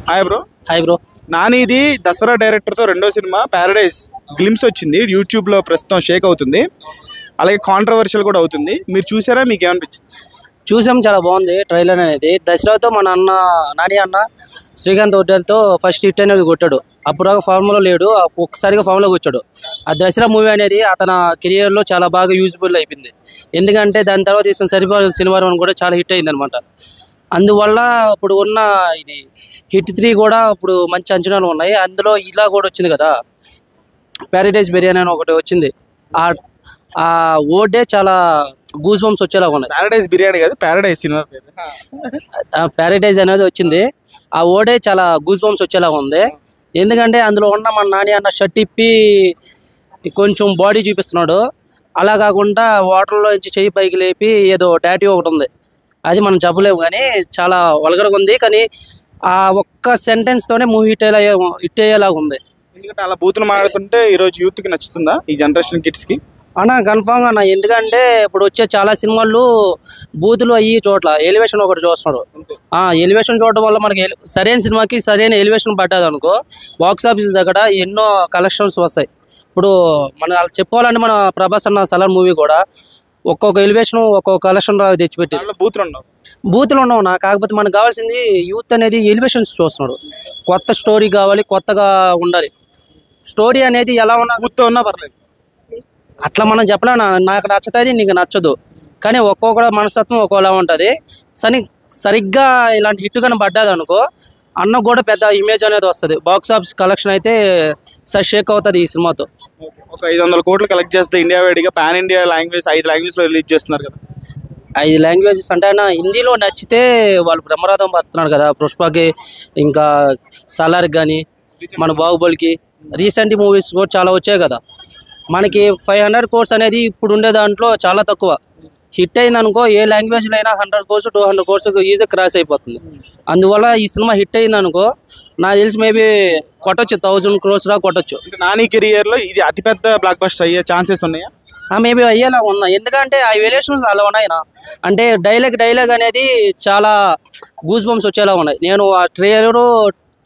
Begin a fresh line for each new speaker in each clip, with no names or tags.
Hi bro.
Hi bro.
నానిది దసరా డైరెక్టర్తో రెండో సినిమా ప్యారడైజ్ గ్లిమ్స్ వచ్చింది. యూట్యూబ్లో ప్రస్తుతం షేక్ అవుతుంది, అలాగే కాంట్రవర్షియల్ కూడా అవుతుంది. మీరు చూసారా? మీకు ఏమనిపించింది?
చూసాం, చాలా బాగుంది ట్రైలర్ అనేది. దసరాతో మన నాని అన్న శ్రీకాంత్ హోటల్తో ఫస్ట్ హిట్ అనేది కొట్టాడు. అప్పుడు ఫార్ములో లేడు, ఒక్కసారిగా ఫార్ములోకి వచ్చాడు. ఆ దసరా మూవీ అనేది అతని కెరియర్లో చాలా బాగా యూజ్ఫుల్ అయిపోయింది. ఎందుకంటే దాని తర్వాత తీసిన సరిపోయిన శనివారం కూడా చాలా హిట్ అయింది అనమాట. అందువల్ల ఇప్పుడు ఉన్న ఇది హిట్ 3 కూడా ఇప్పుడు మంచి అంచనాలు ఉన్నాయి. అందులో ఇలా కూడా వచ్చింది కదా, ప్యారడైజ్ బిర్యానీ అని ఒకటి వచ్చింది. ఆ ఓడే చాలా గూస్ బంప్స్ వచ్చేలాగా ఉన్నాయి.
ప్యారడైజ్ బిర్యానీ కాదు, ప్యారడైజ్ సినిమా పేరు.
ప్యారడైజ్ అనేది వచ్చింది. ఆ ఓడే చాలా గూస్ బంప్స్ వచ్చేలాగా ఉంది. ఎందుకంటే అందులో ఉన్న మన నాని అన్న షర్ట్ ఇప్పి కొంచెం బాడీ చూపిస్తున్నాడు. అలా కాకుండా వాటర్లో నుంచి చెయ్యి పైకి లేపి ఏదో టాటూ ఒకటి ఉంది, అది మనం చెప్పలేము. కానీ చాలా వల్గర్గా ఉంది. కానీ ఆ ఒక్క సెంటెన్స్తోనే మూవీ హిట్ అయ్యేలాగా ఉంది.
ఎందుకంటే అలా బూతులు మాడుతుంటే ఈరోజు యూత్కి నచ్చుతుందా, ఈ జనరేషన్ కిడ్స్కి?
అన్న కన్ఫామ్గా అన్న. ఎందుకంటే ఇప్పుడు వచ్చే చాలా సినిమాలు బూతులు అయ్యి చోట్ల ఎలివేషన్ ఒకటి చూస్తున్నాడు. ఎలివేషన్ చూడడం వల్ల మనకి సరైన సినిమాకి సరైన ఎలివేషన్ పడ్డది అనుకో, బాక్స్ ఆఫీస్ దగ్గర ఎన్నో కలెక్షన్స్ వస్తాయి. ఇప్పుడు మన చెప్పుకోవాలంటే మన ప్రభాస్ అన్న సలార్ మూవీ కూడా ఒక్కొక్క ఎలివేషన్ ఒక్కొక్క కలెక్షన్ తెచ్చిపెట్టి బూతులు ఉండవు నా. కాకపోతే మనకు కావాల్సింది యూత్ అనేది ఎలివేషన్స్ చూస్తున్నాడు. కొత్త స్టోరీ కావాలి, కొత్తగా ఉండాలి. స్టోరీ అనేది ఎలా ఉన్నా
పర్లేదు,
అట్లా మనం చెప్పలేను. నాకు నచ్చుతుంది, నీకు నచ్చదు. కానీ ఒక్కొక్క మనస్తత్వం ఒక్కోలా ఉంటుంది. సరిగ్గా ఇలాంటి హిట్ కానీ పడ్డది అనుకో, అన్నకు కూడా పెద్ద ఇమేజ్ అనేది వస్తుంది. బాక్స్ ఆఫీస్ కలెక్షన్ అయితే షేక్ అవుతుంది ఈ సినిమాతో.
ఒక 500 కోట్లు కలెక్ట్ చేస్తే ఇండియా వైడ్గా పాన్ ఇండియా లాంగ్వేజ్ 5 లాంగ్వేజ్లో రిలీజ్ చేస్తున్నారు కదా.
5 లాంగ్వేజెస్ అంటే ఆయన హిందీలో నచ్చితే వాళ్ళు బ్రహ్మరథం పడుతున్నాడు కదా. పుష్పకి, ఇంకా సలార్కి కానీ, మన బాహుబలికి రీసెంట్ మూవీస్ కూడా చాలా వచ్చాయి కదా. మనకి 500 కోర్స్ అనేది ఇప్పుడు ఉండే దాంట్లో చాలా తక్కువ. హిట్ అయింది అనుకో, ఏ లాంగ్వేజ్లో అయినా 100 కోర్స్ 200 కోర్స్ ఈజీగా క్రాస్ అయిపోతుంది. అందువల్ల ఈ సినిమా హిట్ అయింది అనుకో, నాకు తెలిసి మేబీ కొట్టొచ్చు, 1000 crores రా కొట్టొచ్చు.
నాని కెరియర్లో ఇది అతిపెద్ద బ్లాక్ బస్టర్ అయ్యే ఛాన్సెస్ ఉన్నాయా?
మేబీ అయ్యేలా ఉన్నాయి. ఎందుకంటే ఆ వేరియేషన్స్ అలా ఉన్నాయి. అంటే డైలాగ్ అనేది చాలా గూస్ బంప్స్ వచ్చేలా ఉన్నాయి. నేను ఆ ట్రైలర్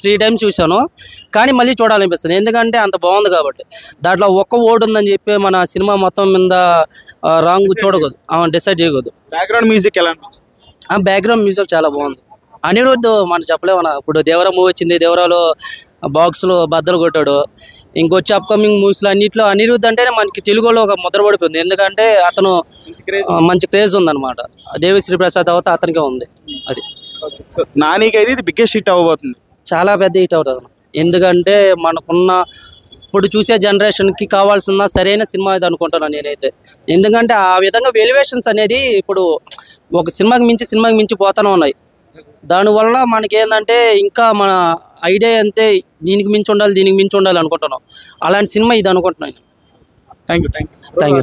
3 times చూశాను, కానీ మళ్ళీ చూడాలనిపిస్తుంది. ఎందుకంటే అంత బాగుంది కాబట్టి. దాంట్లో ఒక్క ఓడ్ ఉందని చెప్పి మన సినిమా మొత్తం మీద రాంగ్ చూడకూడదు, డిసైడ్ చేయకూడదు.
బ్యాక్గ్రౌండ్ మ్యూజిక్ ఎలా అనిపించింది?
బ్యాక్గ్రౌండ్ మ్యూజిక్ చాలా బాగుంది. అనిరుద్ధ్ మనం చెప్పలేమన్నా. ఇప్పుడు దేవరా మూవీ వచ్చింది, దేవరాలో బాక్స్లో బద్దలు కొట్టాడు. ఇంకొచ్చి అప్కమింగ్ మూవీస్లో అన్నింటిలో అనిరుద్ధ్ అంటేనే మనకి తెలుగులో ఒక ముద్ర పడిపోయింది. ఎందుకంటే అతను మంచి క్రేజ్ ఉందన్నమాట. దేవిశ్రీ ప్రసాద్ తర్వాత అతనికే ఉంది. అది
నానికి అయితే ఇది బిగ్గెస్ట్ హిట్ అవ్వబోతుంది,
చాలా పెద్ద హిట్ అవుతుంది. ఎందుకంటే మనకున్న ఇప్పుడు చూసే జనరేషన్కి కావాల్సిన సరైన సినిమా ఇది అనుకుంటున్నాను నేనైతే. ఎందుకంటే ఆ విధంగా వెల్యువేషన్స్ అనేది ఇప్పుడు ఒక సినిమాకి మించి పోతానే ఉన్నాయి. దానివల్ల మనకి ఏంటంటే ఇంకా మన ఐడియా అంతే, దీనికి మించి ఉండాలి అనుకుంటున్నాం. అలాంటి సినిమా ఇది అనుకుంటున్నాను.
Thank you.